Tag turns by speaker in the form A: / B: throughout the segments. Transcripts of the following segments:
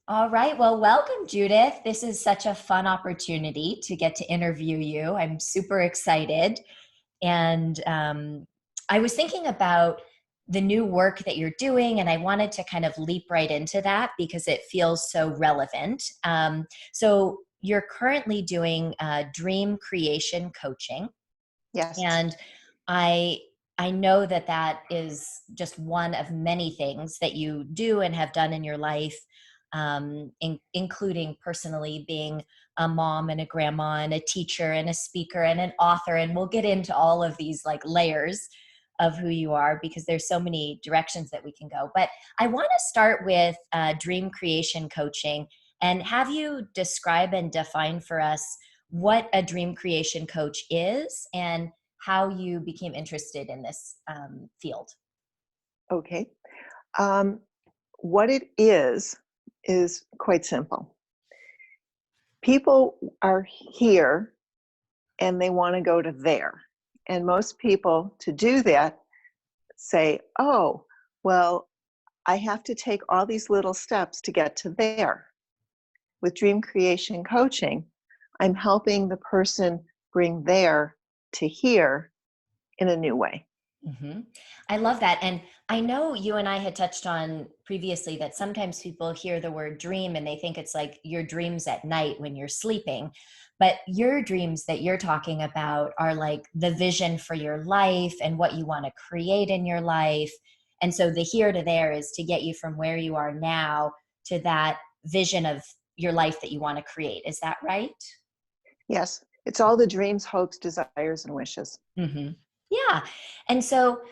A: All right. Well, welcome, Judith. This is such a fun opportunity to get to interview you. I'm super excited. And I was thinking about the new work that you're doing, and I wanted to kind of leap right into that because it feels so relevant. So, you're currently doing dream creation coaching,
B: Yes.
A: and I I know that that is just one of many things that you do and have done in your life, including personally being a mom and a grandma and a teacher and a speaker and an author. And we'll get into all of these like layers of who you are because there's so many directions that we can go. But I want to start with dream creation coaching and have you describe and define for us what a dream creation coach is and how you became interested in this field.
B: Okay. Um, what it is quite simple. People are here and they want to go to there. And most people to do that say, oh, well, I have to take all these little steps to get to there. With dream creation coaching, I'm helping the person bring there to here in a new way.
A: hmm I love that. And I know you and I had touched on previously that sometimes people hear the word dream and they think it's like your dreams at night when you're sleeping. But your dreams that you're talking about are like the vision for your life and what you want to create in your life. And so the here to there is to get you from where you are now to that vision of your life that you want to create. Is that right?
B: Yes, it's all the dreams, hopes, desires, and wishes.
A: hmm Yeah. And so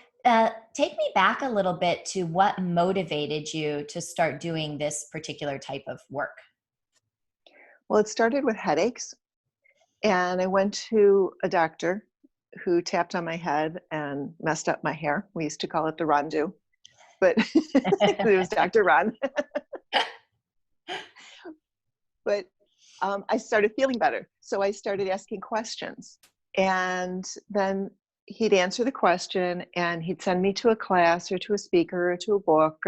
A: take me back a little bit to what motivated you to start doing this particular type of work.
B: Well, it started with headaches, and I went to a doctor who tapped on my head and messed up my hair. We used to call it the Rondu, but it was Dr. Ron. But I started feeling better. So I started asking questions. And then he'd answer the question and he'd send me to a class or to a speaker or to a book.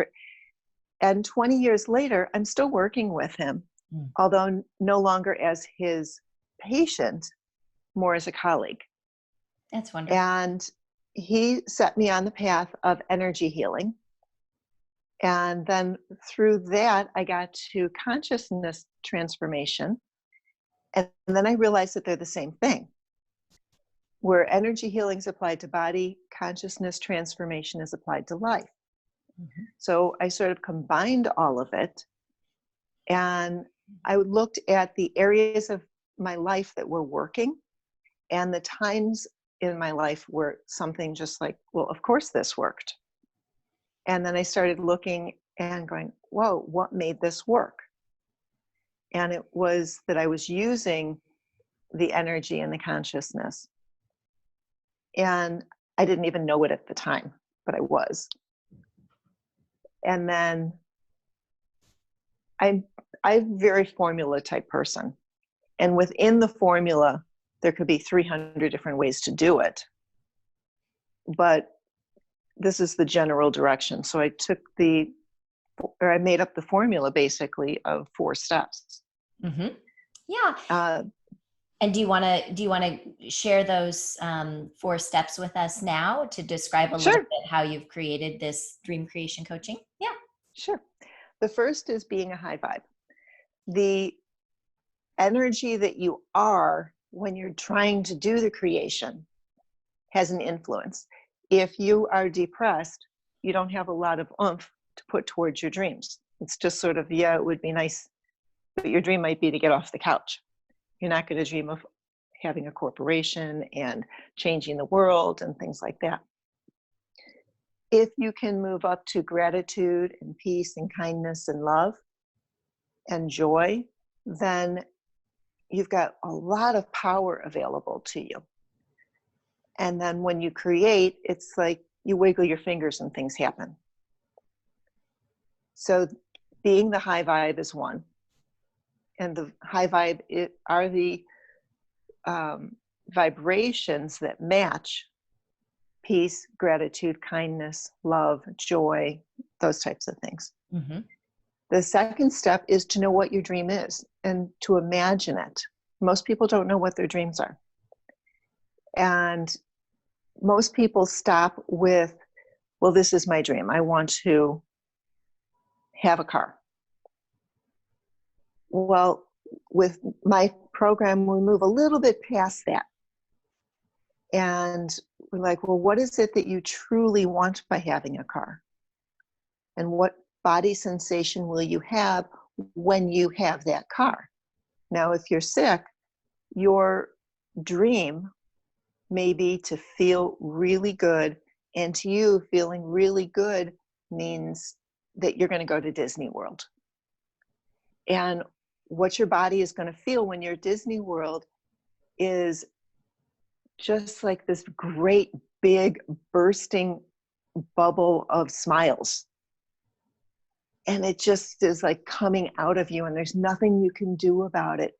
B: And 20 years later, I'm still working with him,
A: Mm,
B: although no longer as his patient, more as a colleague.
A: That's wonderful.
B: And he set me on the path of energy healing. And then through that, I got to consciousness transformation. And then I realized that they're the same thing. Where energy healing is applied to body, consciousness transformation is applied to life.
A: Mhm.
B: So I sort of combined all of it. And I looked at the areas of my life that were working and the times in my life where something just like, well, of course this worked. And then I started looking and going, whoa, what made this work? And it was that I was using the energy and the consciousness. And I didn't even know it at the time, but I was. And then I'm a very formula type person. And within the formula, there could be 300 different ways to do it. But this is the general direction. So I made up the formula basically of 4 steps.
A: hmm Yeah.
B: Uh,
A: And do you want to share those 4 steps with us now to describe a little
B: sure,
A: bit how you've created this dream creation coaching? Yeah.
B: sure. The first is being a high vibe. The energy that you are when you're trying to do the creation has an influence. If you are depressed, you don't have a lot of oomph to put towards your dreams. It's just sort of, yeah, it would be nice, but your dream might be to get off the couch. You're not going to dream of having a corporation and changing the world and things like that. If you can move up to gratitude and peace and kindness and love and joy, then you've got a lot of power available to you. And then when you create, it's like you wiggle your fingers and things happen. So being the high vibe is one. And the high vibe are the vibrations that match peace, gratitude, kindness, love, joy, those types of things.
A: hmm
B: The second step is to know what your dream is and to imagine it. Most people don't know what their dreams are. And most people stop with, well, this is my dream. I want to have a car. Well, with my program, we move a little bit past that. And we're like, well, what is it that you truly want by having a car? And what body sensation will you have when you have that car? Now, if you're sick, your dream may be to feel really good. And to you, feeling really good means that you're going to go to Disney World. And what your body is going to feel when you're at Disney World is just like this great big bursting bubble of smiles. And it just is like coming out of you, and there's nothing you can do about it.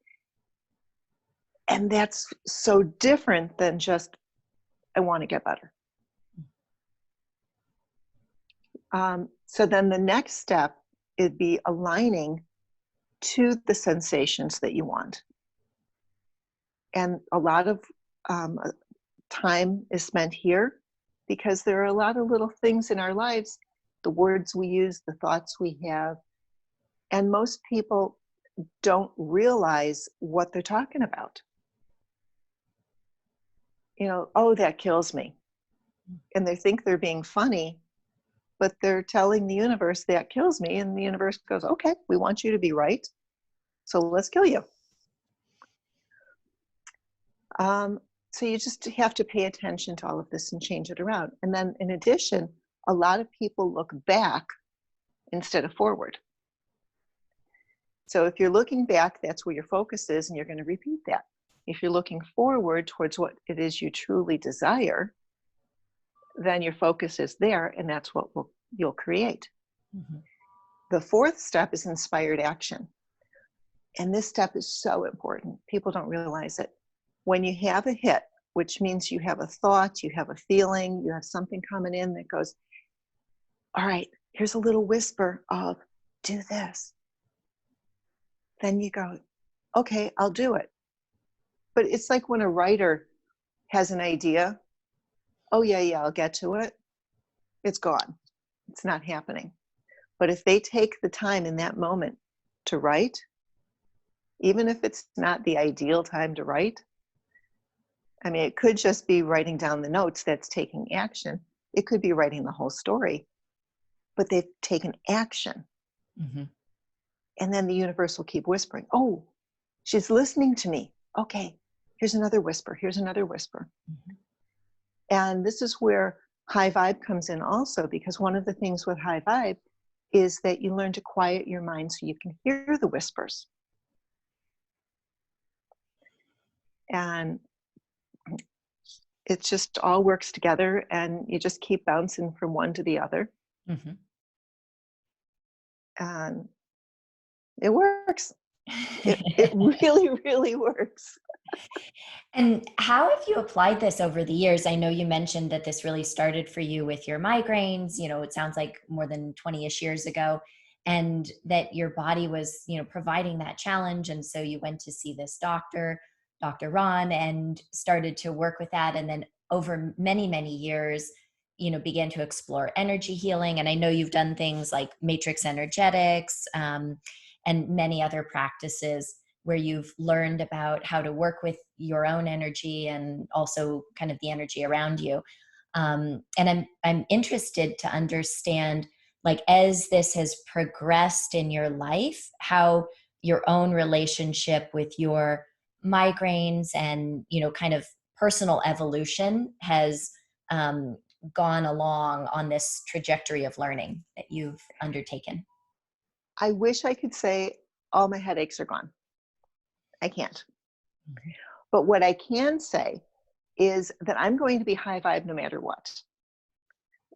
B: And that's so different than just, I want to get better. So then the next step would be aligning to the sensations that you want. And a lot of time is spent here because there are a lot of little things in our lives, the words we use, the thoughts we have, and most people don't realize what they're talking about. You know, oh, that kills me. And they think they're being funny, but they're telling the universe that kills me. And the universe goes, okay, we want you to be right. So let's kill you. So you just have to pay attention to all of this and change it around. And then in addition, a lot of people look back instead of forward. So if you're looking back, that's where your focus is, and you're going to repeat that. If you're looking forward towards what it is you truly desire, then your focus is there, and that's what you'll create. Mm-hmm. The fourth step is inspired action. And this step is so important. People don't realize it. When you have a hit, which means you have a thought, you have a feeling, you have something coming in that goes, all right, here's a little whisper of, do this. Then you go, okay, I'll do it. But it's like when a writer has an idea, oh yeah, I'll get to it. It's gone. It's not happening. But if they take the time in that moment to write, even if it's not the ideal time to write, I mean, it could just be writing down the notes that's taking action. It could be writing the whole story, but they've taken action. Mm-hmm. And then the universe will keep whispering, oh, she's listening to me. Okay, here's another whisper. Here's another whisper. Mm-hmm. And this is where high vibe comes in also, because one of the things with high vibe is that you learn to quiet your mind so you can hear the whispers. And it just all works together, and you just keep bouncing from one to the other. Mm-hmm. And it works. It really, really works.
A: And how have you applied this over the years? I know you mentioned that this really started for you with your migraines, you know, it sounds like more than 20-ish years ago, and that your body was, you know, providing that challenge. And so you went to see this doctor, Dr. Ron, and started to work with that. And then over many, many years, you know, began to explore energy healing. And I know you've done things like matrix energetics, and many other practices where you've learned about how to work with your own energy and also kind of the energy around you. And I'm interested to understand, like, as this has progressed in your life, how your own relationship with your migraines and, you know, kind of personal evolution has gone along on this trajectory of learning that you've undertaken.
B: I wish I could say all my headaches are gone. I can't. Mm-hmm. But what I can say is that I'm going to be high vibe no matter what.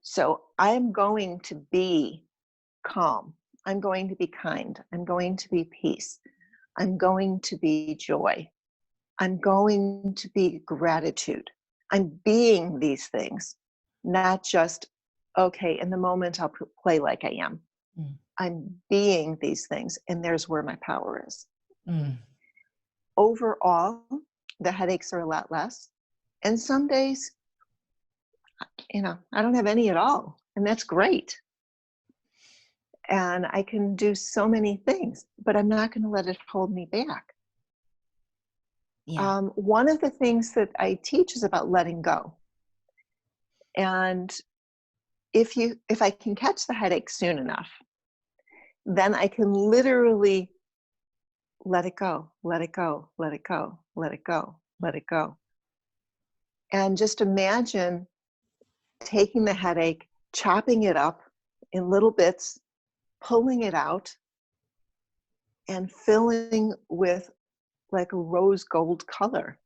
B: So I'm going to be calm. I'm going to be kind. I'm going to be peace. I'm going to be joy. I'm going to be gratitude. I'm being these things, not just, okay, in the moment I'll play like I am. Mm. I'm being these things, and there's where my power is.
A: Mm.
B: Overall, the headaches are a lot less. And some days, I don't have any at all. And that's great. And I can do so many things, but I'm not going to let it hold me back.
A: Yeah.
B: One of the things that I teach is about letting go. And if I can catch the headache soon enough, then I can literally let it go, let it go, let it go, let it go, let it go. And just imagine taking the headache, chopping it up in little bits, pulling it out, and filling with like a rose gold color.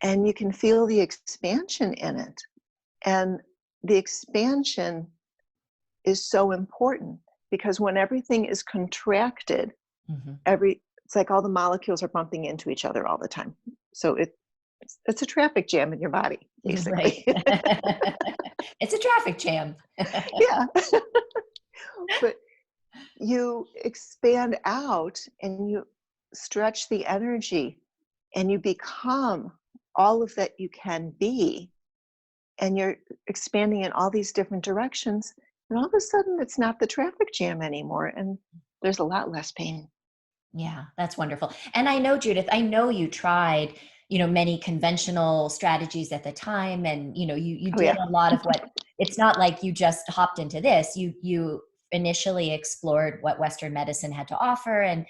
B: And you can feel the expansion in it. And the expansion is so important because when everything is contracted,
A: Mm-hmm.
B: it's like all the molecules are bumping into each other all the time. So it's a traffic jam in your body, basically.
A: Right. It's a traffic jam.
B: Yeah. But you expand out and you stretch the energy and you become all of that you can be. And you're expanding in all these different directions. And all of a sudden, it's not the traffic jam anymore. And there's a lot less pain.
A: Yeah, that's wonderful. And I know, Judith, I know you tried, many conventional strategies at the time. And, you
B: Oh,
A: did
B: yeah.
A: a lot of what, it's not like you just hopped into this. You initially explored what Western medicine had to offer and,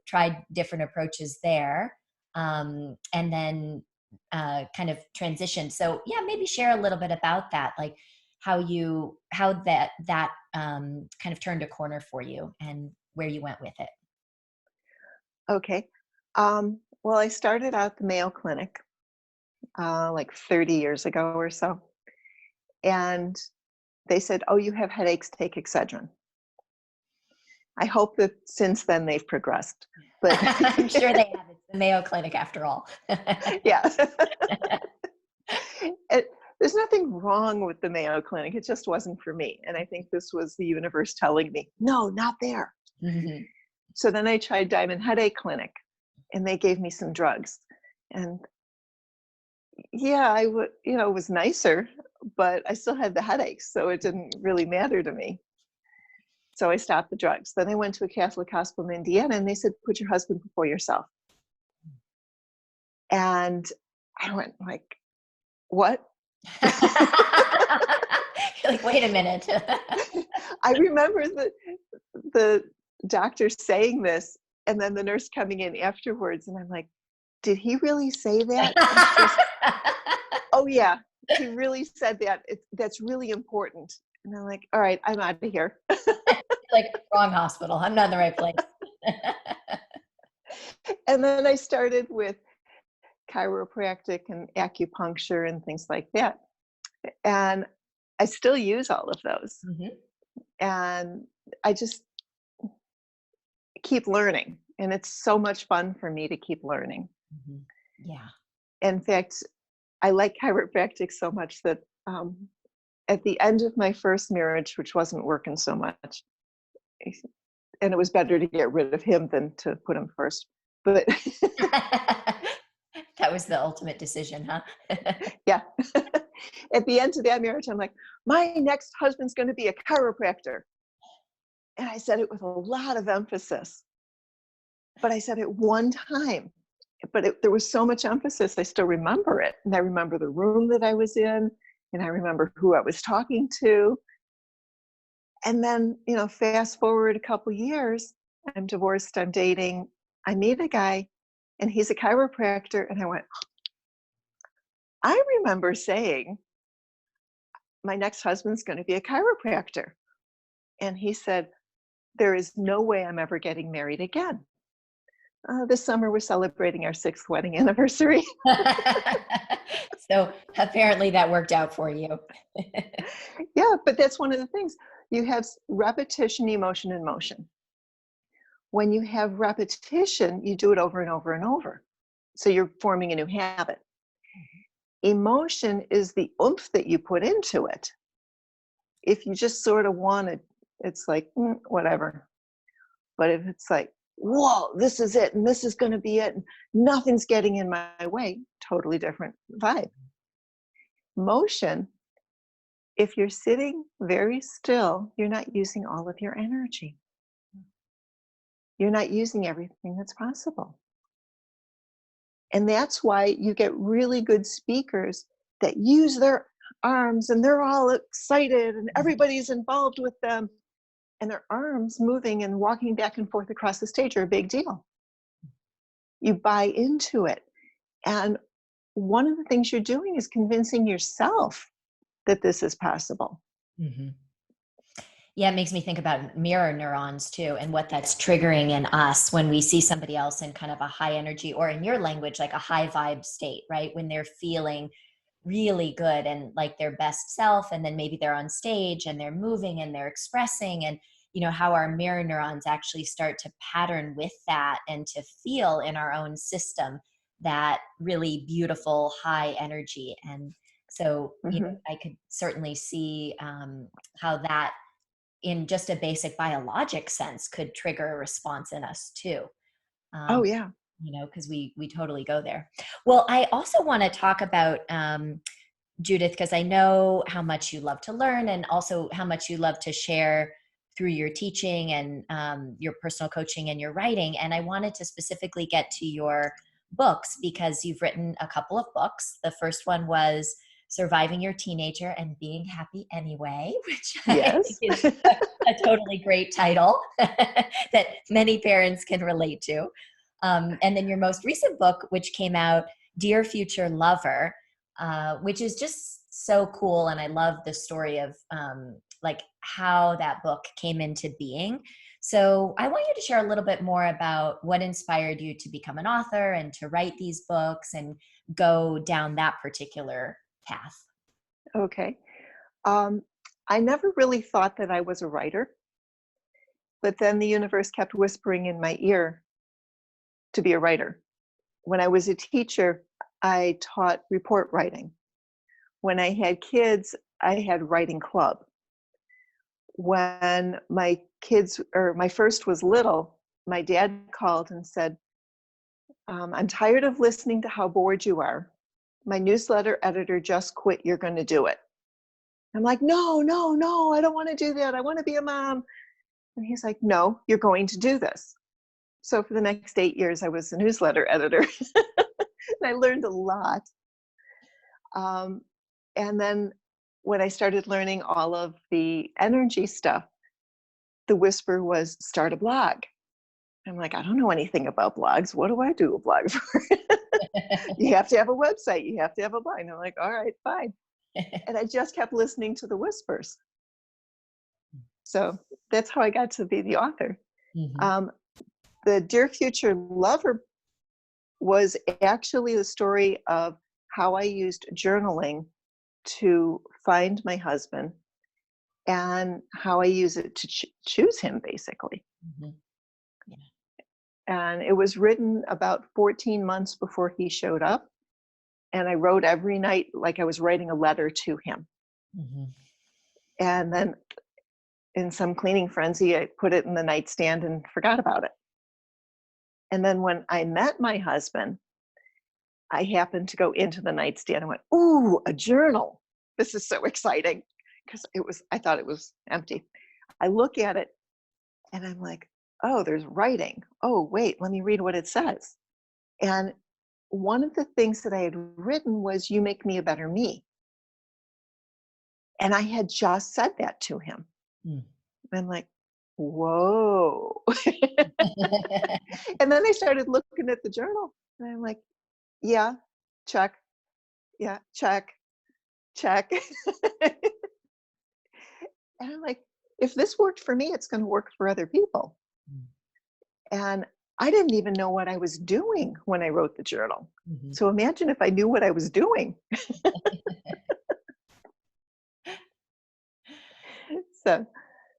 A: tried different approaches there. And then kind of transitioned. So yeah, maybe share a little bit about that, like how that kind of turned a corner for you and where you went with it.
B: Okay. Well, I started out the Mayo Clinic like 30 years ago or so. And they said, oh, you have headaches, take Excedrin. I hope that since then they've progressed. But
A: I'm sure they have. It's the Mayo Clinic after all.
B: yeah. There's nothing wrong with the Mayo Clinic. It just wasn't for me. And I think this was the universe telling me, no, not there.
A: Mm-hmm.
B: So then I tried Diamond Headache Clinic and they gave me some drugs. And yeah, it was nicer, but I still had the headaches. So it didn't really matter to me. So I stopped the drugs. Then I went to a Catholic hospital in Indiana and they said, put your husband before yourself. And I went like, what?
A: You're like, wait a minute.
B: I remember the doctor saying this and then the nurse coming in afterwards. And I'm like, did he really say that? Oh yeah, he really said that. That's really important. And I'm like, all right, I'm out of here.
A: Like, wrong hospital. I'm not in the right place.
B: And then I started with chiropractic and acupuncture and things like that. And I still use all of those.
A: Mm-hmm.
B: And I just keep learning. And it's so much fun for me to keep learning.
A: Mm-hmm. Yeah.
B: In fact, I like chiropractic so much that at the end of my first marriage, which wasn't working so much, and it was better to get rid of him than to put him first. But
A: That was the ultimate decision, huh?
B: yeah. At the end of that marriage, I'm like, my next husband's going to be a chiropractor. And I said it with a lot of emphasis. But I said it one time. But there was so much emphasis, I still remember it. And I remember the room that I was in, and I remember who I was talking to. And then, fast forward a couple years, I'm divorced, I'm dating, I meet a guy, and he's a chiropractor. And I went, I remember saying, my next husband's going to be a chiropractor. And he said, there is no way I'm ever getting married again. This summer, we're celebrating our 6th wedding anniversary.
A: So apparently that worked out for you.
B: Yeah, but that's one of the things. You have repetition, emotion, and motion. When you have repetition, you do it over and over and over. So you're forming a new habit. Emotion is the oomph that you put into it. If you just sort of want to it's like, whatever. But if it's like, whoa, this is it, and this is going to be it, and nothing's getting in my way, totally different vibe. Motion, if you're sitting very still, you're not using all of your energy. You're not using everything that's possible. And that's why you get really good speakers that use their arms and they're all excited and everybody's involved with them. And their arms moving and walking back and forth across the stage are a big deal. You buy into it. And one of the things you're doing is convincing yourself that this is possible.
A: Mm-hmm. Yeah, it makes me think about mirror neurons too, and what that's triggering in us when we see somebody else in kind of a high energy, or in your language, like a high vibe state, right? When they're feeling really good and like their best self, and then maybe they're on stage and they're moving and they're expressing, and how our mirror neurons actually start to pattern with that and to feel in our own system that really beautiful high energy. And so I could certainly see how that, in just a basic biologic sense, could trigger a response in us too.
B: Oh, yeah.
A: Because we totally go there. Well, I also want to talk about Judith, because I know how much you love to learn, and also how much you love to share through your teaching and your personal coaching and your writing. And I wanted to specifically get to your books, because you've written a couple of books. The first one was Surviving Your Teenager and Being Happy Anyway, which I think
B: Yes.
A: is a totally great title that many parents can relate to. And then your most recent book, which came out, Dear Future Lover, which is just so cool. And I love the story of like how that book came into being. So I want you to share a little bit more about what inspired you to become an author and to write these books and go down that particular path.
B: Okay. I never really thought that I was a writer, but then the universe kept whispering in my ear to be a writer. When I was a teacher, I taught report writing. When I had kids, I had writing club. When my first was little, my dad called and said, I'm tired of listening to how bored you are. My newsletter editor just quit. You're going to do it. I'm like, no, no, no, I don't want to do that. I want to be a mom. And he's like, no, you're going to do this. So for the next 8 years, I was a newsletter editor. And I learned a lot. And then when I started learning all of the energy stuff, the whisper was start a blog. I'm like, I don't know anything about blogs. What do I do a blog for? You have to have a website. You have to have a blog. And I'm like, all right, fine. And I just kept listening to the whispers. So that's how I got to be the author.
A: Mm-hmm.
B: The Dear Future Lover was actually the story of how I used journaling to find my husband, and how I use it to choose him, basically.
A: Mm-hmm. Yeah.
B: And it was written about 14 months before he showed up. And I wrote every night like I was writing a letter to him.
A: Mm-hmm.
B: And then in some cleaning frenzy, I put it in the nightstand and forgot about it. And then when I met my husband, I happened to go into the nightstand and went, ooh, a journal. This is so exciting. Because I thought it was empty. I look at it and I'm like, oh, there's writing. Oh, wait, let me read what it says. And one of the things that I had written was, you make me a better me. And I had just said that to him. I'm like, whoa. And then I started looking at the journal and I'm like, yeah, check. Yeah, check, check. And I'm like, if this worked for me, it's going to work for other people. And I didn't even know what I was doing when I wrote the journal. Mm-hmm. So imagine if I knew what I was doing.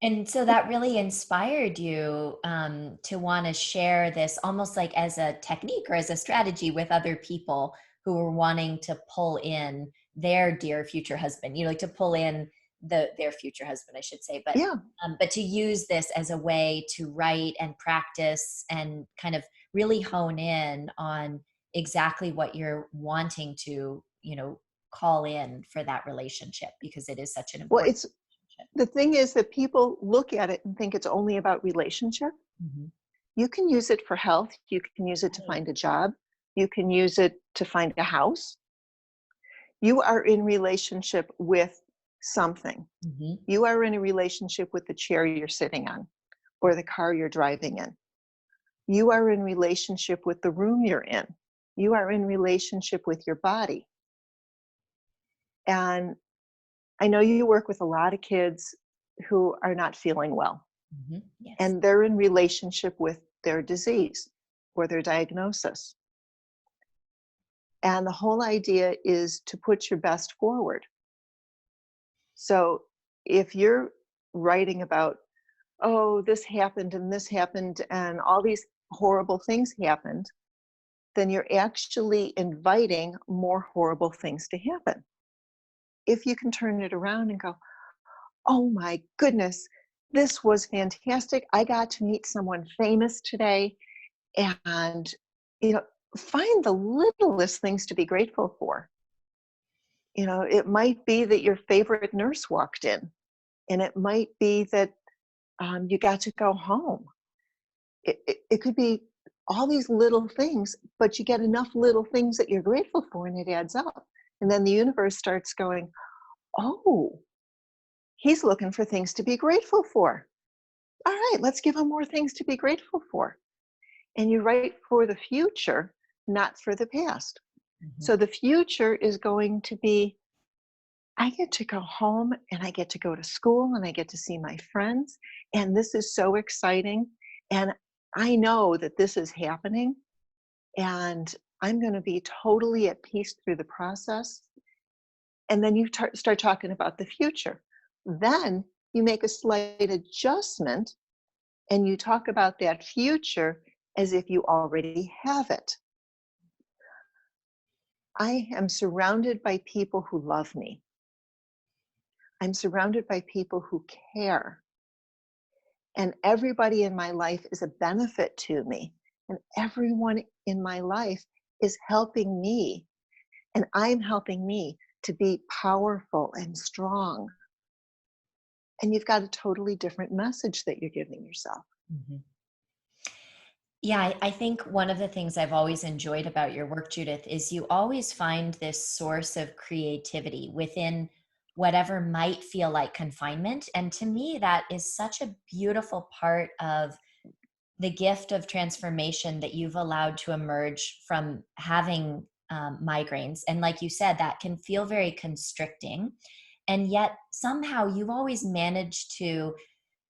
A: And so that really inspired you to want to share this almost like as a technique or as a strategy with other people who were wanting to pull in their dear future husband, like to pull in their future husband, I should say,
B: Yeah.
A: but to use this as a way to write and practice and kind of really hone in on exactly what you're wanting to, call in for that relationship, because it is such an
B: Well,
A: important
B: it's
A: relationship.
B: the thing is that people look at it and think it's only about relationship.
A: Mhm.
B: You can use it for health. You can use it to
A: Right.
B: find a job. You can use it to find a house. You are in relationship with something.
A: Mhm.
B: You are in a relationship with the chair you're sitting on or the car you're driving in. You are in relationship with the room you're in. You are in relationship with your body. And I know you work with a lot of kids who are not feeling well,
A: Mhm. Yes.
B: and they're in relationship with their disease or their diagnosis. And the whole idea is to put your best forward. So if you're writing about, oh, this happened, and all these horrible things happened, then you're actually inviting more horrible things to happen. If you can turn it around and go, oh my goodness, this was fantastic. I got to meet someone famous today, and you know, find the littlest things to be grateful for. It might be that your favorite nurse walked in, and it might be that you got to go home. It could be all these little things, but you get enough little things that you're grateful for, and it adds up. And then the universe starts going, oh, he's looking for things to be grateful for. All right, let's give him more things to be grateful for. And you write for the future, not for the past.
A: Mhm.
B: So the future is going to be, I get to go home and I get to go to school and I get to see my friends. And this is so exciting. And I know that this is happening. And I'm going to be totally at peace through the process. And then you start talking about the future. Then you make a slight adjustment and you talk about that future as if you already have it. I am surrounded by people who love me. I'm surrounded by people who care. And everybody in my life is a benefit to me. And everyone in my life is helping me. And I'm helping me to be powerful and strong. And you've got a totally different message that you're giving yourself.
A: Mhm. Yeah, I think one of the things I've always enjoyed about your work, Judith, is you always find this source of creativity within whatever might feel like confinement. And to me, that is such a beautiful part of the gift of transformation that you've allowed to emerge from having migraines. And like you said, that can feel very constricting. And yet somehow you've always managed to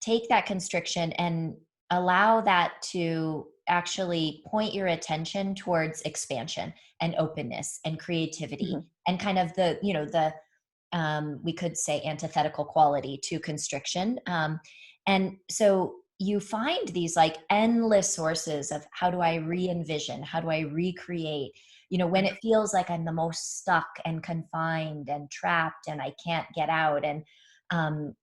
A: take that constriction and allow that to actually point your attention towards expansion and openness and creativity
B: Mhm.
A: and kind of the we could say antithetical quality to constriction. And so you find these like endless sources of how do I re-envision, how do I recreate, when it feels like I'm the most stuck and confined and trapped and I can't get out. And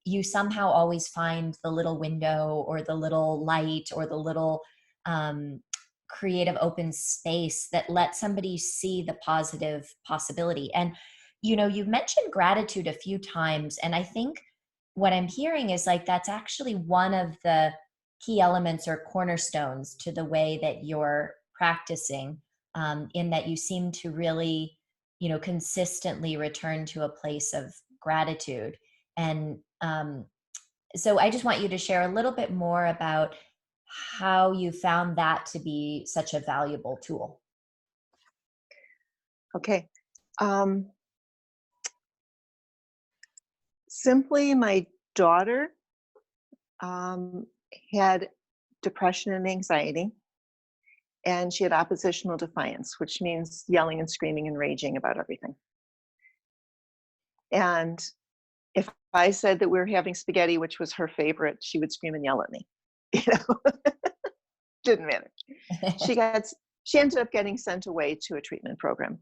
A: you somehow always find the little window or the little light or the little um, creative open space that lets somebody see the positive possibility. And you've mentioned gratitude a few times, and I think what I'm hearing is like that's actually one of the key elements or cornerstones to the way that you're practicing, in that you seem to really, consistently return to a place of gratitude. And so I just want you to share a little bit more about how you found that to be such a valuable tool.
B: Okay. Um, Simply, my daughter um, had depression and anxiety, and she had oppositional defiance, which means yelling and screaming and raging about everything. And if I said that we were having spaghetti, which was her favorite, she would scream and yell at me. You know, didn't matter. She got she ended up getting sent away to a treatment program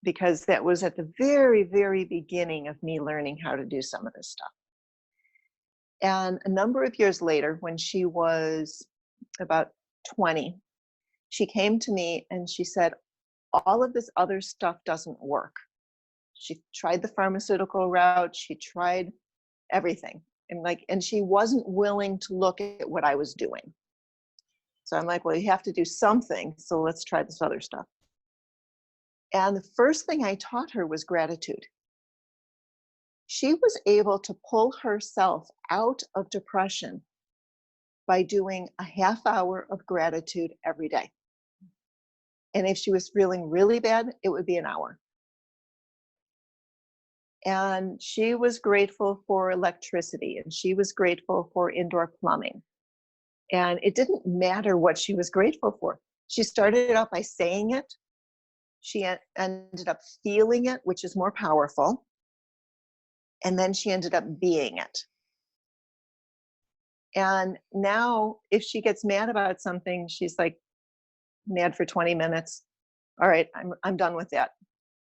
B: because that was at the very, very beginning of me learning how to do some of this stuff. And a number of years later, when she was about 20, she came to me and she said, all of this other stuff doesn't work. She tried the pharmaceutical route, she tried everything. And she wasn't willing to look at what I was doing. So I'm like, well, you have to do something. So let's try this other stuff. And the first thing I taught her was gratitude. She was able to pull herself out of depression by doing a half hour of gratitude every day. And if she was feeling really bad, it would be an hour. And she was grateful for electricity, and she was grateful for indoor plumbing. And it didn't matter what she was grateful for. She started out by saying it. She ended up feeling it, which is more powerful. And then she ended up being it. And now if she gets mad about something, she's like mad for 20 minutes. All right, I'm done with that.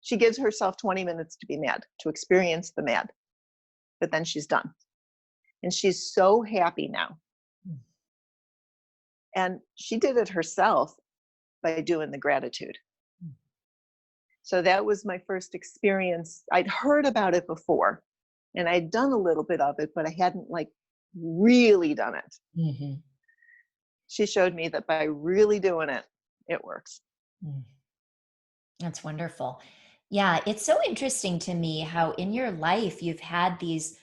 B: She gives herself 20 minutes to be mad, to experience the mad. But then she's done. And she's so happy now. And she did it herself by doing the gratitude. So that was my first experience. I'd heard about it before, and I'd done a little bit of it, but I hadn't like really done it.
A: Mm-hmm.
B: She showed me that by really doing it, it works.
A: That's wonderful. Yeah, it's so interesting to me how in your life you've had these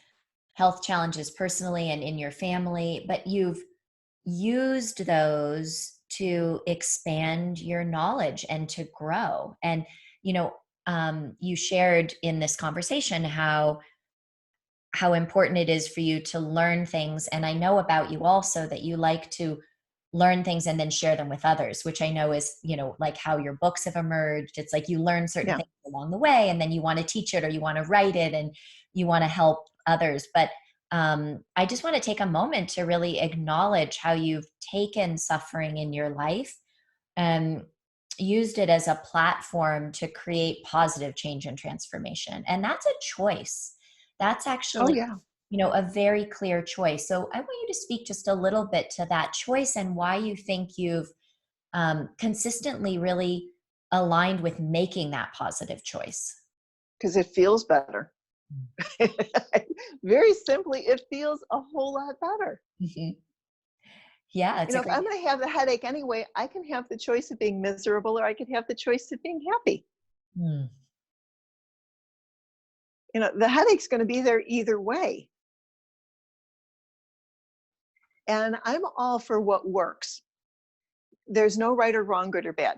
A: health challenges personally and in your family, but you've used those to expand your knowledge and to grow. And, you shared in this conversation how important it is for you to learn things. And I know about you also that you like to learn things and then share them with others, which I know is, like how your books have emerged. It's like you learn certain
B: Yeah.
A: things along the way and then you want to teach it or you want to write it and you want to help others. But I just want to take a moment to really acknowledge how you've taken suffering in your life and used it as a platform to create positive change and transformation. And that's a choice. That's
B: Oh,
A: actually,
B: yeah.
A: a very clear choice. So I want you to speak just a little bit to that choice and why you think you've consistently really aligned with making that positive choice.
B: Because it feels better. Very simply, it feels a whole lot better.
A: Mm-hmm. Yeah, it's a
B: If
A: great.
B: I'm going to have the headache anyway, I can have the choice of being miserable or I could have the choice of being happy.
A: Mm.
B: The headache's going to be there either way. And I'm all for what works. There's no right or wrong, good or bad.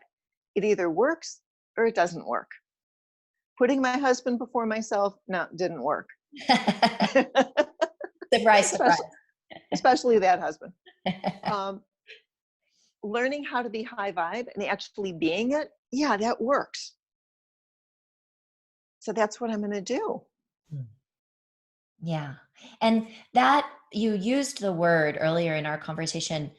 B: It either works or it doesn't work. Putting my husband before myself, no, didn't work.
A: Surprise, surprise.
B: Especially that husband. Learning how to be high vibe and actually being it, yeah, that works. So that's what I'm going to do.
A: Yeah. And that you used the word earlier in our conversation,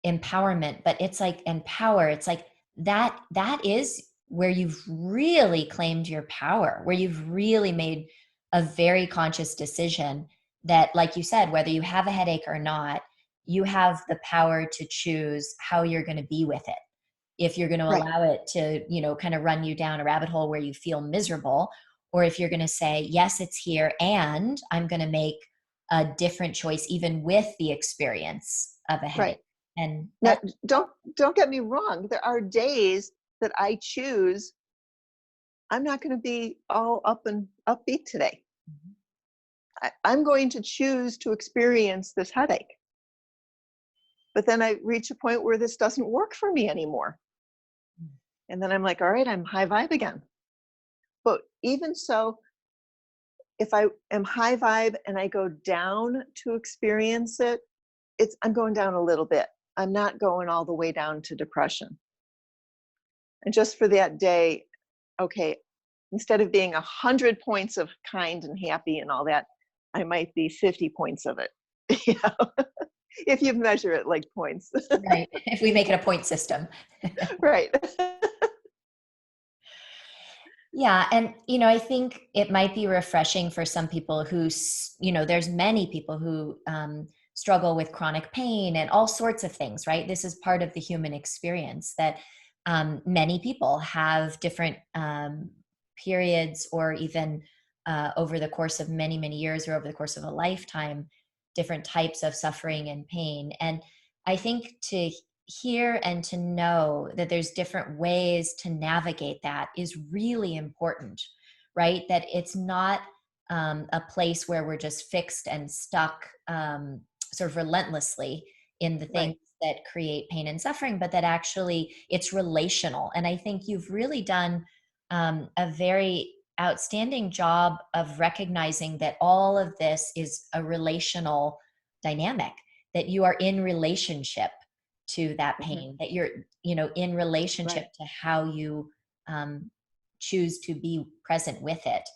A: empowerment, but it's like empower. It's like that is where you've really claimed your power, where you've really made a very conscious decision that, like you said, whether you have a headache or not, you have the power to choose how you're going to be with it. If you're going to
B: Right.
A: allow it to, kind of run you down a rabbit hole where you feel miserable, or if you're going to say, yes, it's here and I'm going to make a different choice, even with the experience of a headache.
B: Right.
A: And
B: Now,
A: that,
B: don't get me wrong. There are days that I choose, I'm not going to be all up and upbeat today. I'm going to choose to experience this headache. But then I reach a point where this doesn't work for me anymore. And then I'm like, all right, I'm high vibe again. But even so, if I am high vibe and I go down to experience it, I'm going down a little bit. I'm not going all the way down to depression. And just for that day, okay, instead of being 100 points of kind and happy and all that, I might be 50 points of it. If you measure it like points.
A: right. If we make it a point system.
B: Right.
A: Yeah. And, I think it might be refreshing for some people who, there's many people who struggle with chronic pain and all sorts of things, right? This is part of the human experience that many people have different periods or even over the course of many, many years or over the course of a lifetime, different types of suffering and pain. And I think to hear and to know that there's different ways to navigate that is really important, right? That it's not a place where we're just fixed and stuck sort of relentlessly in the things
B: Right.
A: that create pain and suffering, but that actually it's relational. And I think you've really done a very outstanding job of recognizing that all of this is a relational dynamic, that you are in relationship to that
B: Hmm.
A: pain, that you're, in relationship
B: Right.
A: to how you choose to be present with it.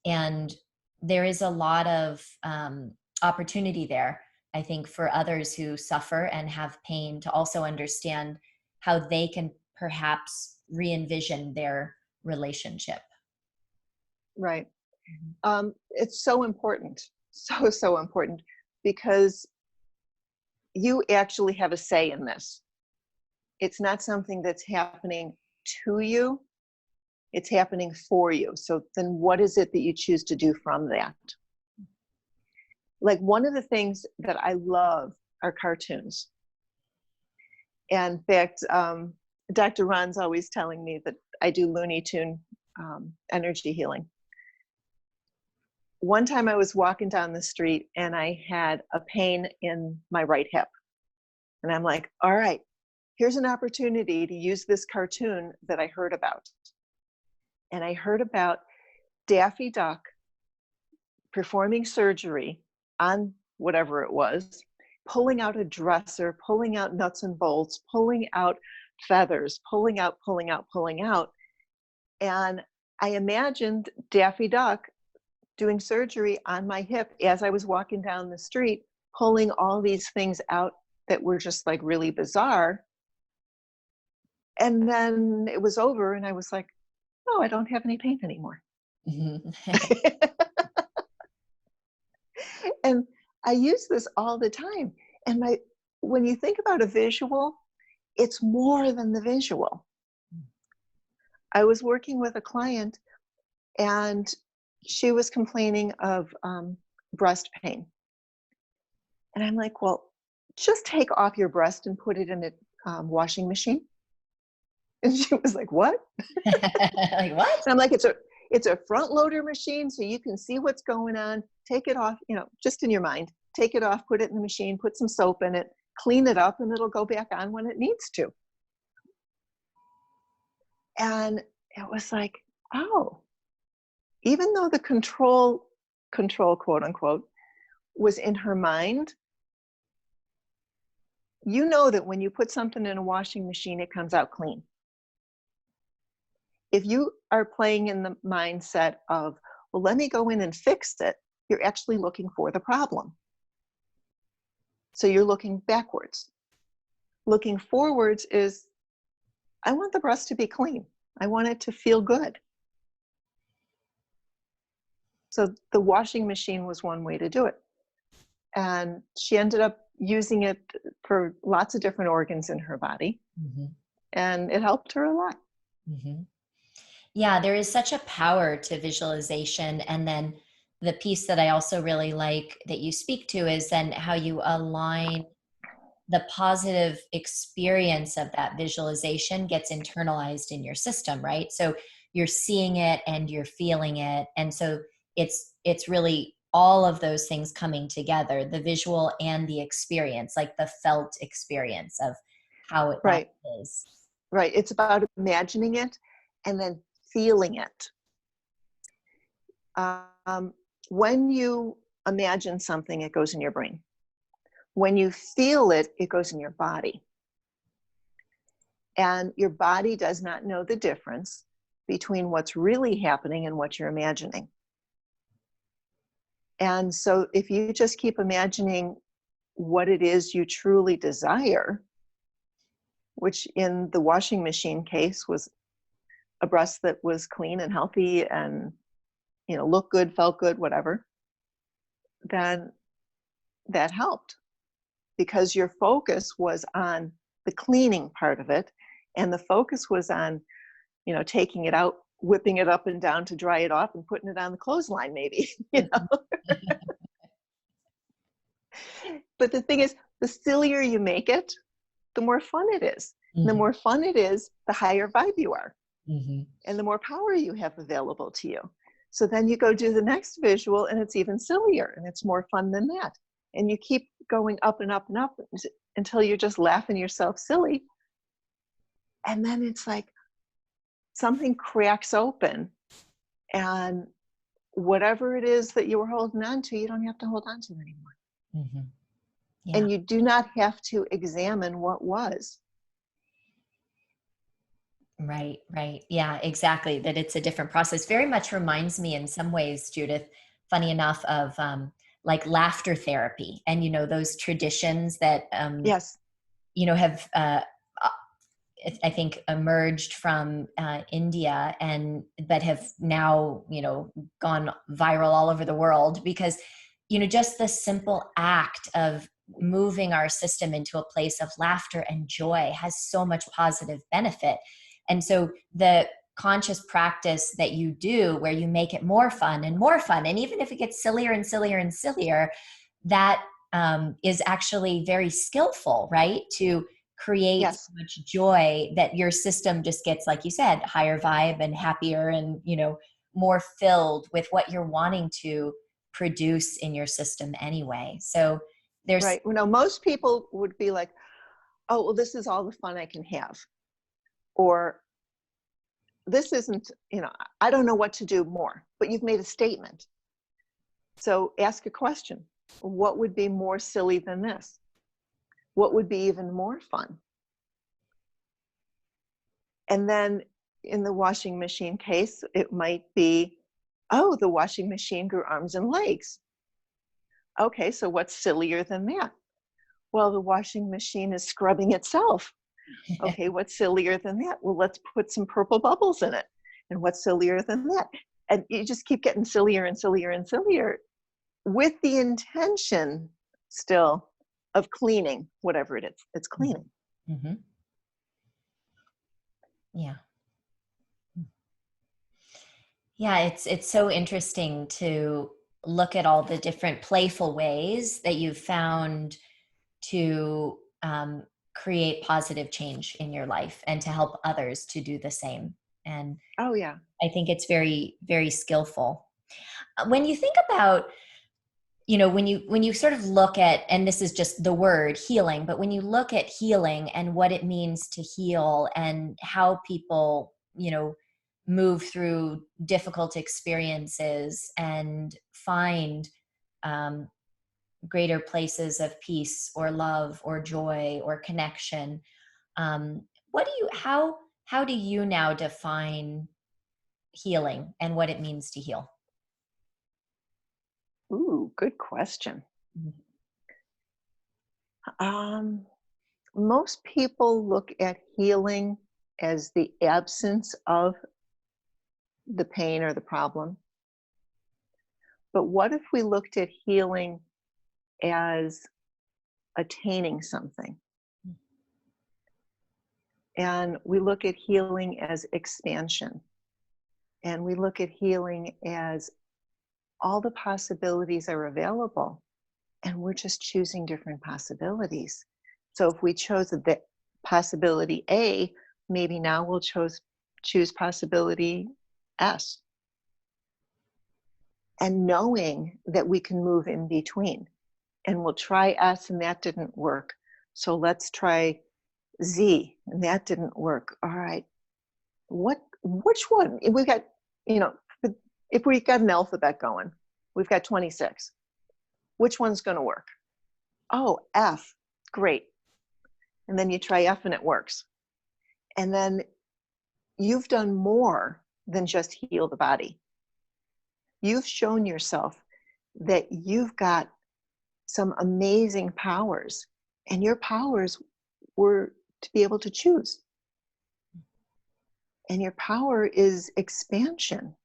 A: And there is a lot of opportunity there, I think, for others who suffer and have pain to also understand how they can perhaps re-envision their relationship.
B: Right.
A: Mhm.
B: It's so important, so important, because you actually have a say in this. It's not something that's happening to you, it's happening for you. So then what is it that you choose to do from that? Like, one of the things that I love are cartoons. And in fact, Dr. Ron's always telling me that I do Looney Tune energy healing. One time I was walking down the street and I had a pain in my right hip. And I'm like, all right, here's an opportunity to use this cartoon that I heard about. And I heard about Daffy Duck performing surgery on whatever it was, pulling out a dresser, pulling out nuts and bolts, pulling out feathers, pulling out, pulling out, pulling out. And I imagined Daffy Duck doing surgery on my hip as I was walking down the street, pulling all these things out that were just like really bizarre. And then it was over, and I was like, oh, I don't have any pain anymore.
A: Mhm.
B: And I use this all the time. And when you think about a visual, it's more than the visual. I was working with a client, and she was complaining of breast pain. And I'm like, well, just take off your breast and put it in a washing machine. And she was like, what?
A: Like what?
B: And I'm like, it's a front loader machine, so you can see what's going on. Take it off, just in your mind. Take it off, put it in the machine, put some soap in it, clean it up, and it'll go back on when it needs to. And it was like, oh, even though the control, quote unquote, was in her mind, you know that when you put something in a washing machine, it comes out clean. If you are playing in the mindset of, well, let me go in and fix it, you're actually looking for the problem. So you're looking backwards. Looking forwards is, I want the breast to be clean. I want it to feel good. So the washing machine was one way to do it. And she ended up using it for lots of different organs in her body.
A: Mhm.
B: And it helped her a lot.
A: Mhm. Yeah, there is such a power to visualization. And then the piece that I also really like that you speak to is then how you align the positive experience of that visualization gets internalized in your system, right? So you're seeing it and you're feeling it. And so it's really all of those things coming together, the visual and the experience, like the felt experience of how that
B: Right,
A: is.
B: right. It's about imagining it and then feeling it. Um, when you imagine something, it goes in your brain. When you feel it, it goes in your body. And your body does not know the difference between what's really happening and what you're imagining. And so if you just keep imagining what it is you truly desire, which in the washing machine case was a breast that was clean and healthy and, looked good, felt good, whatever, then that helped, because your focus was on the cleaning part of it, and the focus was on, taking it out, whipping it up and down to dry it off and putting it on the clothesline maybe. But the thing is, the sillier you make it, the more fun it is. And the more fun it is, the higher vibe you are. And the more power you have available to you. So then you go do the next visual and it's even sillier and it's more fun than that. And you keep going up and up and up until you're just laughing yourself silly. And then it's like something cracks open, and whatever it is that you were holding on to, you don't have to hold on to anymore. Yeah. And you do not have to examine what was.
A: Right. Yeah, exactly. That it's a different process. Very much reminds me in some ways, Judith, funny enough, of like laughter therapy and, those traditions that,
B: Yes.
A: Have, I think, emerged from India but have now, gone viral all over the world because, just the simple act of moving our system into a place of laughter and joy has so much positive benefit. And so the conscious practice that you do where you make it more fun and more fun, and even if it gets sillier and sillier and sillier, that is actually very skillful, right? To create
B: Yes.
A: so much joy that your system just gets, like you said, higher vibe and happier and, more filled with what you're wanting to produce in your system anyway. So there's
B: right. Most people would be like, oh, well, this is all the fun I can have. Or this isn't, I don't know what to do more, but you've made a statement. So ask a question. What would be more silly than this? What would be even more fun? And then in the washing machine case, it might be, oh, the washing machine grew arms and legs. Okay, so what's sillier than that? Well, the washing machine is scrubbing itself. Okay, what's sillier than that? Well, let's put some purple bubbles in it. And what's sillier than that? And you just keep getting sillier and sillier and sillier with the intention still of cleaning whatever it is. It's cleaning.
A: Mm-hmm. Yeah. Yeah, it's so interesting to look at all the different playful ways that you've found to create positive change in your life and to help others to do the same. And
B: oh yeah,
A: I think it's very, very skillful. When you think about, when you sort of look at, and this is just the word healing, but when you look at healing and what it means to heal and how people, move through difficult experiences and find greater places of peace or love or joy or connection. How do you now define healing and what it means to heal?
B: ooh, good question. Most people look at healing as the absence of the pain or the problem. But what if we looked at healing as attaining something? And we look at healing as expansion. And we look at healing as all the possibilities are available. And we're just choosing different possibilities. So if we chose the possibility A, maybe now we'll choose possibility S. And knowing that we can move in between. And we'll try S and that didn't work. So let's try Z and that didn't work. All right. Which one? We've got, if we've got an alphabet going, we've got 26. Which one's going to work? Oh, F. Great. And then you try F and it works. And then you've done more than just heal the body. You've shown yourself that you've got some amazing powers, and your powers were to be able to choose. And your power is expansion.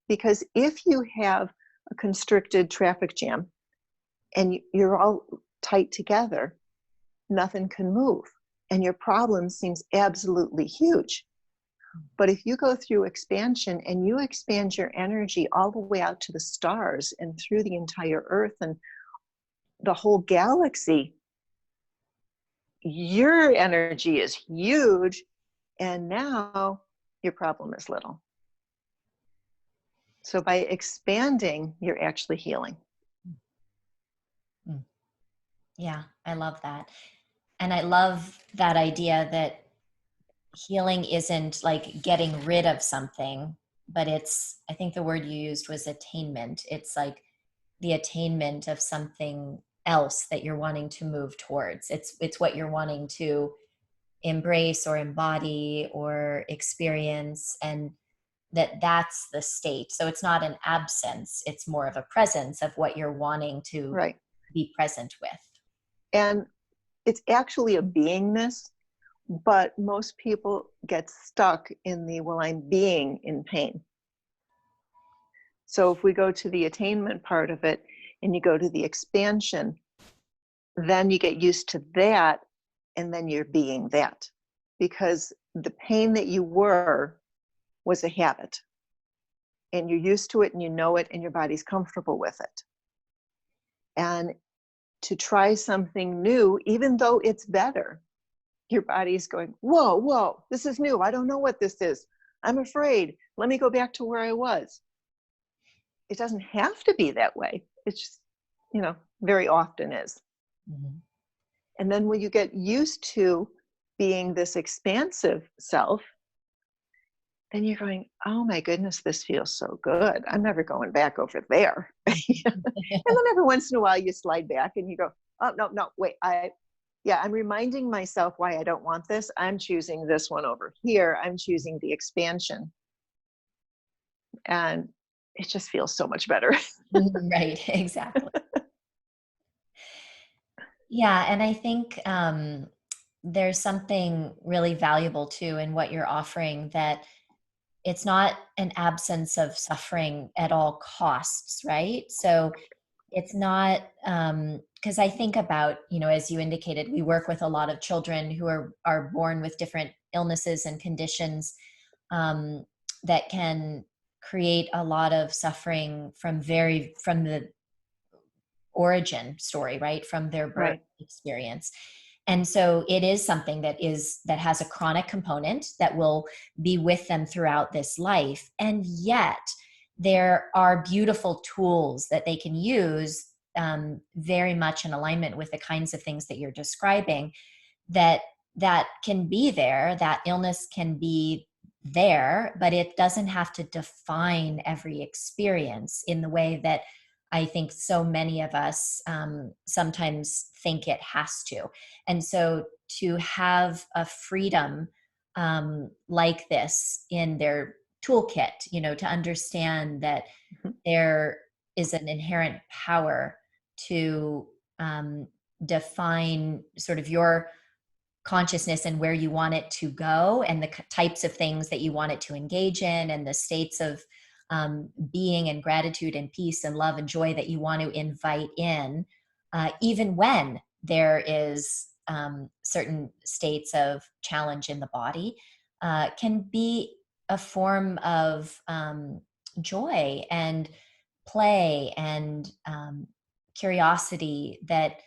B: Because if you have a constricted traffic jam and you're all tight together, nothing can move. And your problem seems absolutely huge. But if you go through expansion and you expand your energy all the way out to the stars and through the entire earth and the whole galaxy, your energy is huge. And now your problem is little. So by expanding, you're actually healing.
A: Yeah, I love that. And I love that idea that healing isn't like getting rid of something, but it's, I think the word you used was attainment. It's like the attainment of something else that you're wanting to move towards. It's what you're wanting to embrace or embody or experience, and that's the state. So it's not an absence, it's more of a presence of what you're wanting to
B: Right.
A: be present with.
B: And it's actually a beingness, but most people get stuck in the, well, I'm being in pain. So if we go to the attainment part of it and you go to the expansion, then you get used to that, and then you're being that. Because the pain that you were was a habit. And you're used to it and you know it and your body's comfortable with it. And to try something new, even though it's better, your body's going, whoa, whoa, this is new. I don't know what this is. I'm afraid. Let me go back to where I was. It doesn't have to be that way. It's just, very often is.
A: Mm-hmm.
B: And then when you get used to being this expansive self, then you're going, oh my goodness, this feels so good. I'm never going back over there. And then every once in a while you slide back and you go, oh, no, wait, I'm reminding myself why I don't want this. I'm choosing this one over here. I'm choosing the expansion. And it just feels so much better.
A: Right, exactly. Yeah, and I think there's something really valuable too in what you're offering, that it's not an absence of suffering at all costs, right? So it's not, because I think about, as you indicated, we work with a lot of children who are born with different illnesses and conditions um, that can create a lot of suffering from the origin story, right? From their birth
B: Right.
A: experience. And so it is something that has a chronic component that will be with them throughout this life. And yet there are beautiful tools that they can use, very much in alignment with the kinds of things that you're describing, that can be there, that illness can be there, but it doesn't have to define every experience in the way that I think so many of us sometimes think it has to. And so to have a freedom like this in their toolkit, to understand that
B: Mhm.
A: there is an inherent power to define sort of your consciousness and where you want it to go, and the types of things that you want it to engage in, and the states of being and gratitude and peace and love and joy that you want to invite in, even when there is certain states of challenge in the body, can be a form of joy and play and curiosity that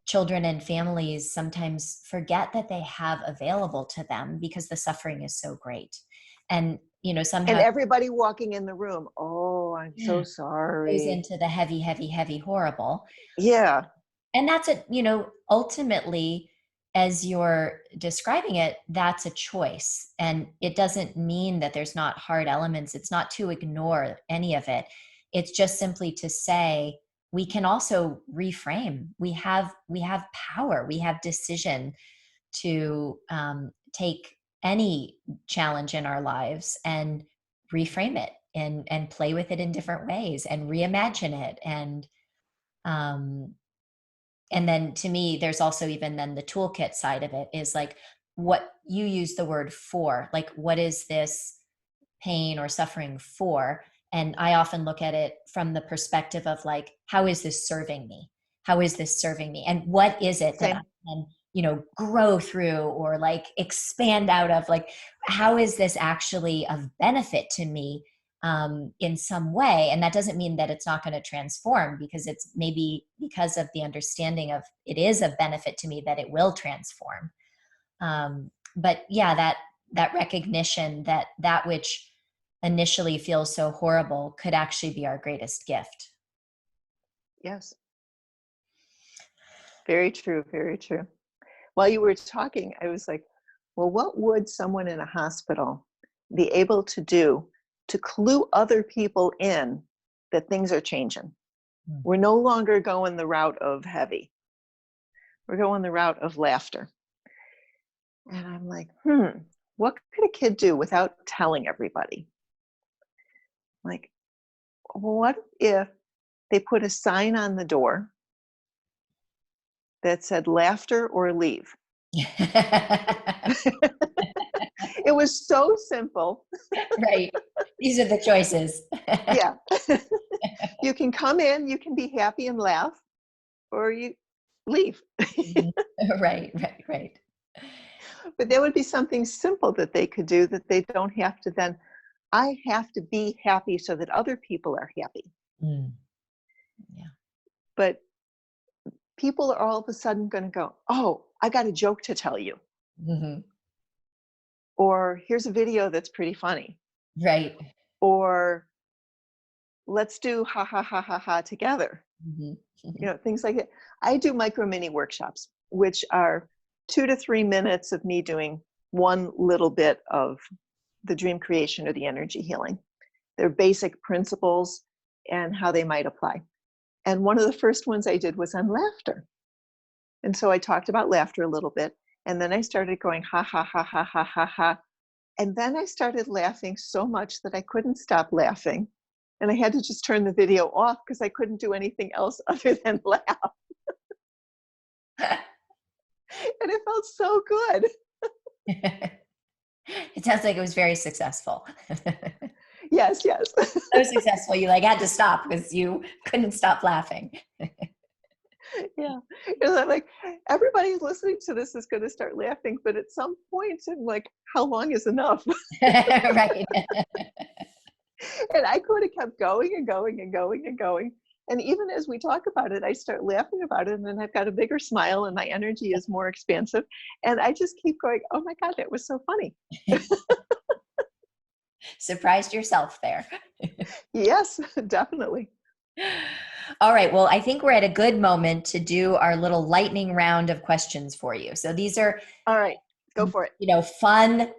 A: children and families sometimes forget that they have available to them because the suffering is so great. And,
B: And
A: somehow
B: everybody walking in the room, oh, I'm so
A: yeah, goes
B: sorry.
A: into the heavy, heavy, heavy, horrible.
B: Yeah.
A: And that's ultimately, as you're describing it, that's a choice. And it doesn't mean that there's not hard elements. It's not to ignore any of it. It's just simply to say, we can also reframe. We have power. We have decision to take any challenge in our lives and reframe it and play with it in different ways and reimagine it. Um, and then to me, there's also even then the toolkit side of it is like, what you use the word for, like, what is this pain or suffering for? And I often look at it from the perspective of like, how is this serving me? How is this serving me? And what is it that I
B: Same.
A: can, grow through or like expand out of? Like, how is this actually of benefit to me in some way? And that doesn't mean that it's not going to transform, because it's maybe because of the understanding of it is of benefit to me that it will transform. But yeah, that recognition that that which initially feels so horrible could actually be our greatest gift.
B: Yes. Very true. Very true. While you were talking, I was like, well, what would someone in a hospital be able to do to clue other people in that things are changing?
A: Mm.
B: We're no longer going the route of heavy. We're going the route of laughter. And I'm like, what could a kid do without telling everybody? Like, what if they put a sign on the door that said laughter or leave? It was so simple.
A: Right. These are the choices.
B: Yeah. You can come in, you can be happy and laugh, or you leave.
A: Right, right, right.
B: But there would be something simple that they could do that they don't have to then, I have to be happy so that other people are happy.
A: Mm. Yeah.
B: But people are all of a sudden going to go, oh, I got a joke to tell you.
A: Mm-hmm.
B: Or here's a video that's pretty funny.
A: Right.
B: Or let's do ha ha ha ha ha together.
A: Mm-hmm.
B: Things like that. I do micro mini workshops, which are 2 to 3 minutes of me doing one little bit of the dream creation or the energy healing. Their basic principles and how they might apply. And one of the first ones I did was on laughter. And so I talked about laughter a little bit. And then I started going ha ha ha ha ha ha ha. And then I started laughing so much that I couldn't stop laughing. And I had to just turn the video off because I couldn't do anything else other than laugh. And it felt so good.
A: It sounds like it was very successful.
B: Yes, yes.
A: So successful, you like had to stop because you couldn't stop laughing.
B: Yeah. Because I'm like, everybody who's listening to this is going to start laughing, but at some point, I'm like, how long is enough?
A: Right.
B: And I could have kept going and going and going and going. And even as we talk about it, I start laughing about it, and then I've got a bigger smile and my energy is more expansive. And I just keep going, oh my God, that was so funny.
A: Surprised yourself there.
B: Yes, definitely.
A: All right. Well, I think we're at a good moment to do our little lightning round of questions for you. So these are,
B: All right, go for it.
A: fun.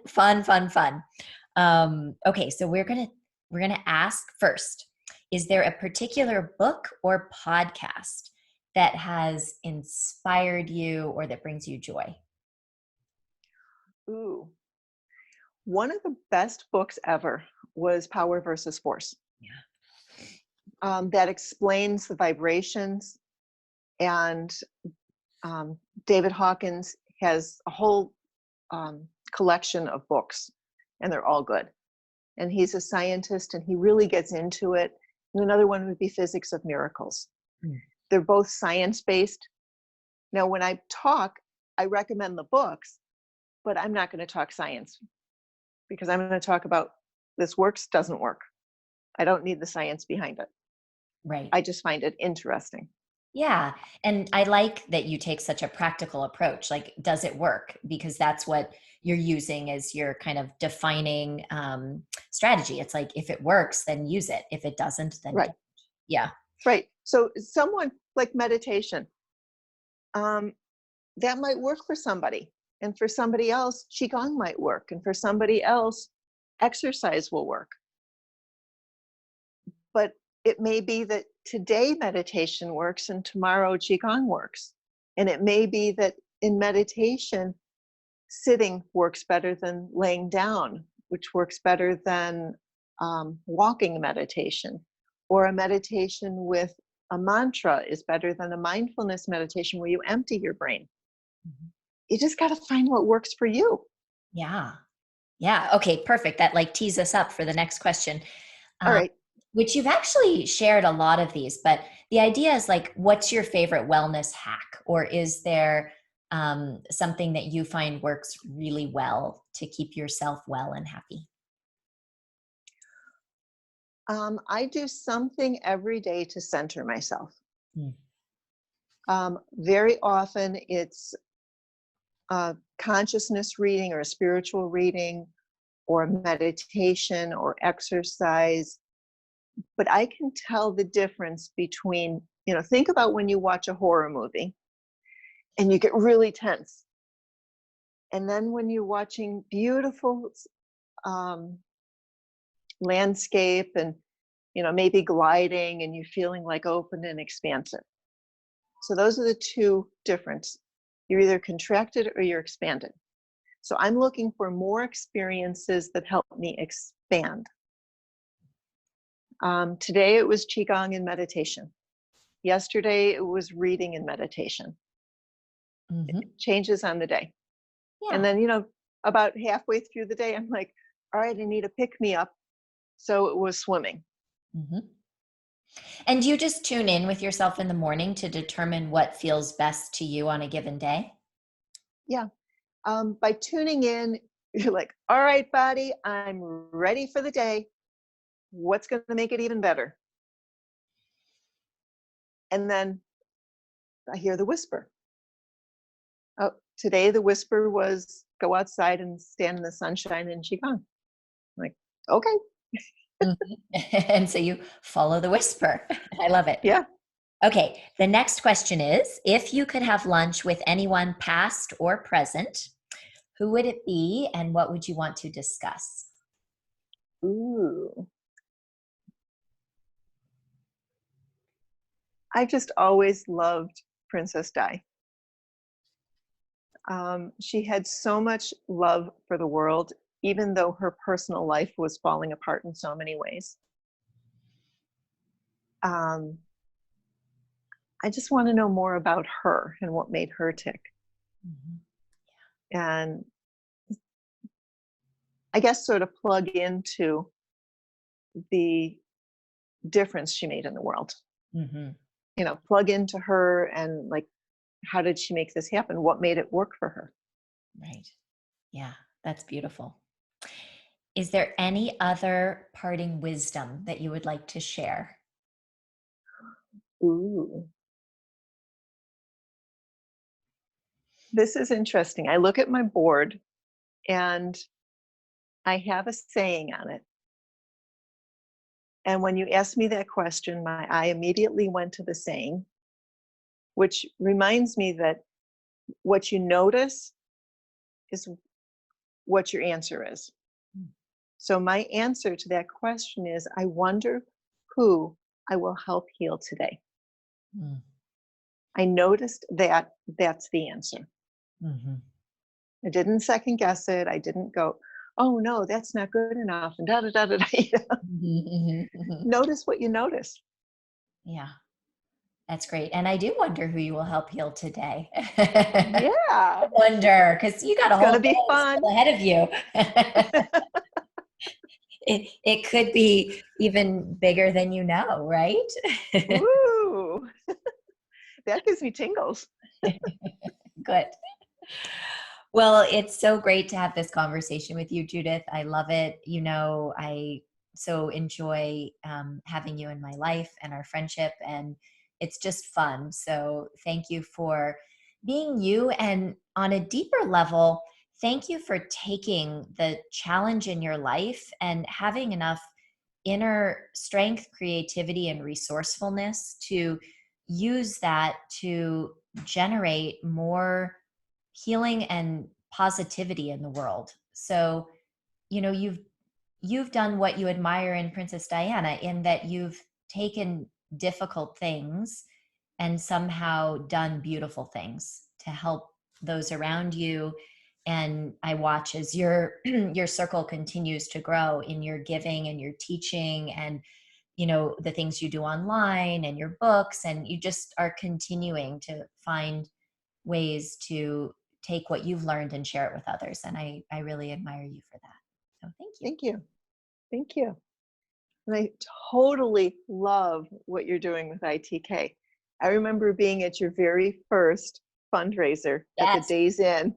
A: Okay. So we're gonna ask first, is there a particular book or podcast that has inspired you or that brings you joy?
B: Ooh, one of the best books ever was Power versus Force.
A: Yeah.
B: That explains the vibrations. And David Hawkins has a whole collection of books, and they're all good. And he's a scientist, and he really gets into it. And another one would be Physics of Miracles.
A: Mm.
B: They're both science-based. Now, when I talk, I recommend the books, but I'm not going to talk science, because I'm going to talk about this works, doesn't work. I don't need the science behind it.
A: Right.
B: I just find it interesting.
A: Yeah. And I like that you take such a practical approach. Like, does it work? Because that's what you're using as your kind of defining strategy. It's like, if it works, then use it. If it doesn't, then
B: Right.
A: don't. Yeah.
B: Right. So someone like meditation, that might work for somebody. And for somebody else, Qigong might work. And for somebody else, exercise will work. But it may be that today meditation works and tomorrow Qigong works. And it may be that in meditation, sitting works better than laying down, which works better than walking meditation. Or a meditation with a mantra is better than a mindfulness meditation where you empty your brain.
A: Mhm.
B: you just got to find what works for you.
A: Yeah. Yeah. Okay, perfect. That like tees us up for the next question.
B: All
A: Um,
B: right.
A: which you've actually shared a lot of these, but the idea is like, what's your favorite wellness hack? Or is there something that you find works really well to keep yourself well and happy?
B: I do something every day to center myself.
A: Mm.
B: Very often it's a consciousness reading or a spiritual reading or meditation or exercise. But I can tell the difference between, think about when you watch a horror movie and you get really tense. And then when you're watching beautiful um, landscape and, maybe gliding and you're feeling like open and expansive. So those are the two difference. You're either contracted or you're expanded. So I'm looking for more experiences that help me expand. Today it was Qigong and meditation. Yesterday it was reading and meditation.
A: Mm-hmm.
B: It changes on the day. And
A: Yeah.
B: then, about halfway through the day, I'm like, all right, I need a pick me up. So it was swimming.
A: Mm-hmm. And do you just tune in with yourself in the morning to determine what feels best to you on a given day?
B: Yeah. By tuning in, you're like, all right, body, I'm ready for the day. What's going to make it even better? And then I hear the whisper. Oh, today the whisper was go outside and stand in the sunshine and Qigong. I'm like, okay,
A: Mhm. And so you follow the whisper. I love it.
B: yeah.
A: Okay, the next question is, if you could have lunch with anyone past or present, who would it be and what would you want to discuss?
B: Ooh. I just always loved Princess Di. She had so much love for the world, even though her personal life was falling apart in so many ways. Um, I just want to know more about her and what made her tick.
A: Mhm.
B: And I guess sort of plug into the difference she made in the world.
A: Mhm.
B: Plug into her and like, how did she make this happen? What made it work for her?
A: Right. Yeah, that's beautiful. Is there any other parting wisdom that you would like to share?
B: Ooh, this is interesting. I look at my board and I have a saying on it. And when you asked me that question, my eye immediately went to the saying, which reminds me that what you notice is what your answer is.
A: Mm.
B: So my answer to that question is I wonder who I will help heal today.
A: Mm.
B: I noticed that that's the answer.
A: Mhm.
B: I didn't second guess it. I didn't go, oh no, that's not good enough. And da da da da da.
A: Mhm. Mhm.
B: Notice what you notice.
A: Yeah, that's great. And I do wonder who you will help heal today. I
B: Yeah,
A: wonder, because you got a
B: it's going
A: whole
B: to be
A: day
B: fun.
A: still ahead of you. It could be even bigger than you know, right?
B: Woo! That gives me tingles.
A: Good. Well, it's so great to have this conversation with you, Judith. I love it. I so enjoy having you in my life and our friendship, and it's just fun. So, thank you for being you. And on a deeper level, thank you for taking the challenge in your life and having enough inner strength, creativity, and resourcefulness to use that to generate more healing and positivity in the world. So, you've done what you admire in Princess Diana in that you've taken difficult things and somehow done beautiful things to help those around you. And I watch as your your circle continues to grow in your giving and your teaching and the things you do online and your books, and you just are continuing to find ways to take what you've learned and share it with others. And I really admire you for that. So thank you.
B: Thank you. Thank you. And I totally love what you're doing with ITK. I remember being at your very first fundraiser at the
A: Yes,
B: Days Inn.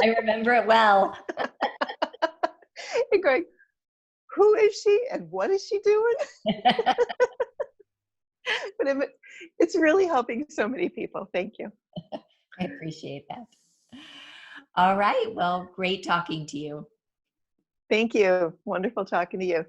A: I remember it well.
B: And going, who is she and what is she doing? But it's really helping so many people. Thank you.
A: I appreciate that. All right. Well, great talking to you.
B: Thank you. Wonderful talking to you.